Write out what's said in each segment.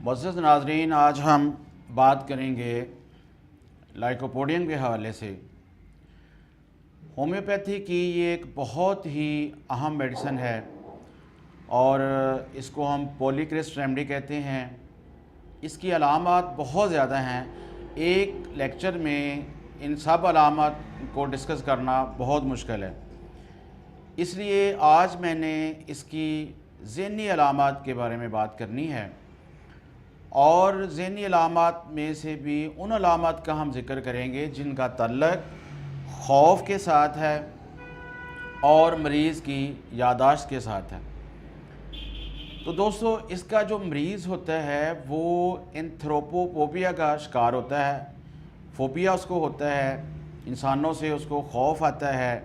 معزز ناظرین، آج ہم بات کریں گے لائکوپوڈیم کے حوالے سے۔ ہومیوپیتھی کی یہ ایک بہت ہی اہم میڈیسن ہے اور اس کو ہم پولیکریسٹ ریمیڈی کہتے ہیں۔ اس کی علامات بہت زیادہ ہیں، ایک لیکچر میں ان سب علامات کو ڈسکس کرنا بہت مشکل ہے، اس لیے آج میں نے اس کی ذہنی علامات کے بارے میں بات کرنی ہے، اور ذہنی علامات میں سے بھی ان علامات کا ہم ذکر کریں گے جن کا تعلق خوف کے ساتھ ہے اور مریض کی یادداشت کے ساتھ ہے۔ تو دوستو، اس کا جو مریض ہوتا ہے وہ اینتھروپوفوبیا کا شکار ہوتا ہے۔ فوبیا اس کو ہوتا ہے، انسانوں سے اس کو خوف آتا ہے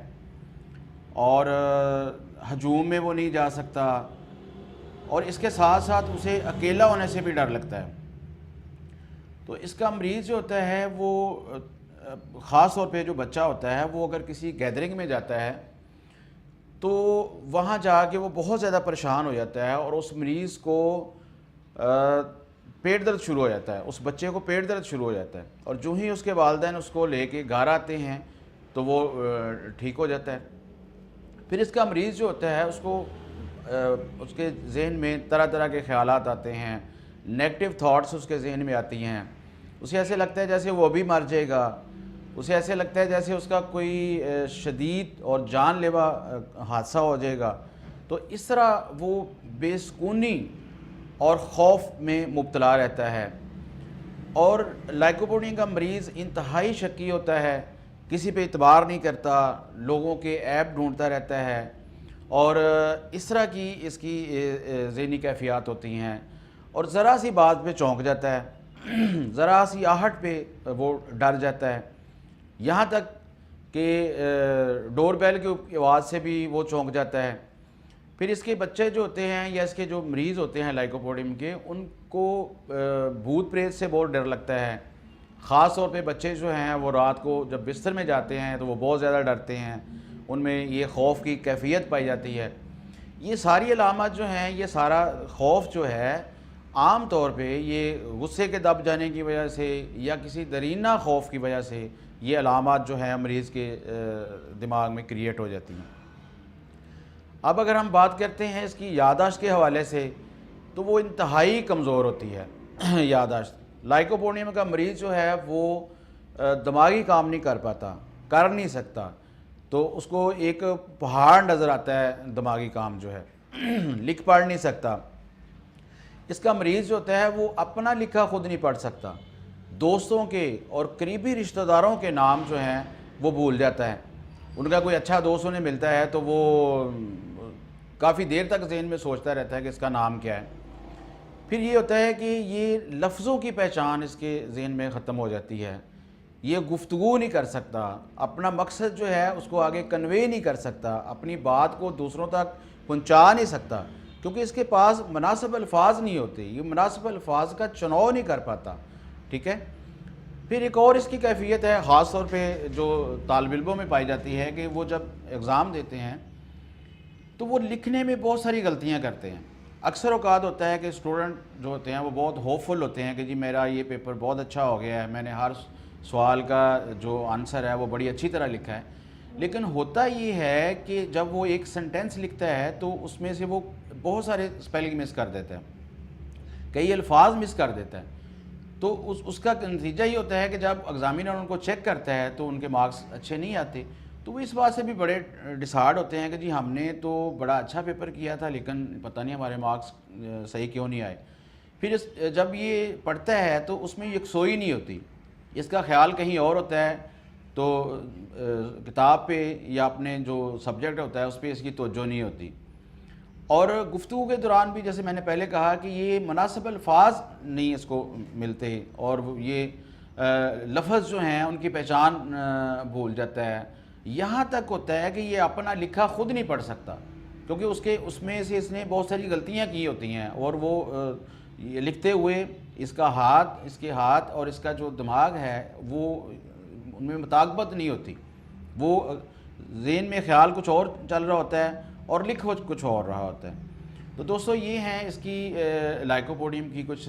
اور ہجوم میں وہ نہیں جا سکتا، اور اس کے ساتھ ساتھ اسے اکیلا ہونے سے بھی ڈر لگتا ہے۔ تو اس کا مریض جو ہوتا ہے وہ خاص طور پہ جو بچہ ہوتا ہے وہ اگر کسی گیدرنگ میں جاتا ہے تو وہاں جا کے وہ بہت زیادہ پریشان ہو جاتا ہے، اور اس مریض کو پیٹ درد شروع ہو جاتا ہے، اس بچے کو پیٹ درد شروع ہو جاتا ہے، اور جو ہی اس کے والدین اس کو لے کے گھر آتے ہیں تو وہ ٹھیک ہو جاتا ہے۔ پھر اس کا مریض جو ہوتا ہے اس کے ذہن میں طرح طرح کے خیالات آتے ہیں، نیگیٹو تھاٹس اس کے ذہن میں آتی ہیں، اسے ایسے لگتا ہے جیسے وہ ابھی مر جائے گا، اسے ایسے لگتا ہے جیسے اس کا کوئی شدید اور جان لیوا حادثہ ہو جائے گا۔ تو اس طرح وہ بے سکونی اور خوف میں مبتلا رہتا ہے، اور لائکوپوڈیم کا مریض انتہائی شکی ہوتا ہے، کسی پہ اعتبار نہیں کرتا، لوگوں کے عیب ڈھونڈتا رہتا ہے، اور اس طرح کی اس کی ذہنی کیفیات ہوتی ہیں، اور ذرا سی بات پہ چونک جاتا ہے، ذرا سی آہٹ پہ وہ ڈر جاتا ہے، یہاں تک کہ ڈور بیل کی آواز سے بھی وہ چونک جاتا ہے۔ پھر اس کے بچے جو ہوتے ہیں یا اس کے جو مریض ہوتے ہیں لائکوپوڈیم کے، ان کو بھوت پریت سے بہت ڈر لگتا ہے۔ خاص طور پہ بچے جو ہیں وہ رات کو جب بستر میں جاتے ہیں تو وہ بہت زیادہ ڈرتے ہیں، ان میں یہ خوف کی کیفیت پائی جاتی ہے۔ یہ ساری علامات جو ہیں، یہ سارا خوف جو ہے عام طور پہ یہ غصے کے دب جانے کی وجہ سے یا کسی درینہ خوف کی وجہ سے یہ علامات جو ہیں مریض کے دماغ میں کریٹ ہو جاتی ہیں۔ اب اگر ہم بات کرتے ہیں اس کی یادداشت کے حوالے سے، تو وہ انتہائی کمزور ہوتی ہے یادداشت۔ لائکوپوڈیم کا مریض جو ہے وہ دماغی کام نہیں کر پاتا، کر نہیں سکتا، تو اس کو ایک پہاڑ نظر آتا ہے، دماغی کام جو ہے لکھ پڑھ نہیں سکتا۔ اس کا مریض جو ہوتا ہے وہ اپنا لکھا خود نہیں پڑھ سکتا، دوستوں کے اور قریبی رشتہ داروں کے نام جو ہیں وہ بھول جاتا ہے۔ ان کا کوئی اچھا دوست انہیں ملتا ہے تو وہ کافی دیر تک ذہن میں سوچتا رہتا ہے کہ اس کا نام کیا ہے۔ پھر یہ ہوتا ہے کہ یہ لفظوں کی پہچان اس کے ذہن میں ختم ہو جاتی ہے، یہ گفتگو نہیں کر سکتا، اپنا مقصد جو ہے اس کو آگے کنوے نہیں کر سکتا، اپنی بات کو دوسروں تک پہنچا نہیں سکتا، کیونکہ اس کے پاس مناسب الفاظ نہیں ہوتے، یہ مناسب الفاظ کا چناؤ نہیں کر پاتا، ٹھیک ہے۔ پھر ایک اور اس کی کیفیت ہے، خاص طور پہ جو طالب علموں میں پائی جاتی ہے، کہ وہ جب ایگزام دیتے ہیں تو وہ لکھنے میں بہت ساری غلطیاں کرتے ہیں۔ اکثر اوقات ہوتا ہے کہ اسٹوڈنٹ جو ہوتے ہیں وہ بہت ہوپ فل ہوتے ہیں کہ جی میرا یہ پیپر بہت اچھا ہو گیا ہے، میں نے ہر سوال کا جو آنسر ہے وہ بڑی اچھی طرح لکھا ہے، لیکن ہوتا یہ ہے کہ جب وہ ایک سنٹینس لکھتا ہے تو اس میں سے وہ بہت سارے اسپیلنگ مس کر دیتا ہے، کئی الفاظ مس کر دیتا ہے۔ تو اس کا نتیجہ یہ ہوتا ہے کہ جب ایگزامینر ان کو چیک کرتا ہے تو ان کے مارکس اچھے نہیں آتے، تو وہ اس بات سے بھی بڑے ڈسہارڈ ہوتے ہیں کہ جی ہم نے تو بڑا اچھا پیپر کیا تھا لیکن پتہ نہیں ہمارے مارکس صحیح کیوں نہیں آئے۔ پھر جب یہ پڑھتا ہے تو اس میں یکسوئی نہیں ہوتی، اس کا خیال کہیں اور ہوتا ہے، تو کتاب پہ یا اپنے جو سبجیکٹ ہوتا ہے اس پہ اس کی توجہ نہیں ہوتی۔ اور گفتگو کے دوران بھی جیسے میں نے پہلے کہا کہ یہ مناسب الفاظ نہیں اس کو ملتے، اور یہ لفظ جو ہیں ان کی پہچان بھول جاتا ہے، یہاں تک ہوتا ہے کہ یہ اپنا لکھا خود نہیں پڑھ سکتا، کیونکہ اس میں سے اس نے بہت ساری غلطیاں کی ہوتی ہیں، اور وہ یہ لکھتے ہوئے اس کے ہاتھ اور اس کا جو دماغ ہے وہ ان میں مطابقت نہیں ہوتی، وہ ذہن میں خیال کچھ اور چل رہا ہوتا ہے اور لکھ کچھ اور رہا ہوتا ہے۔ تو دوستو، یہ ہیں اس کی لائکوپوڈیم کی کچھ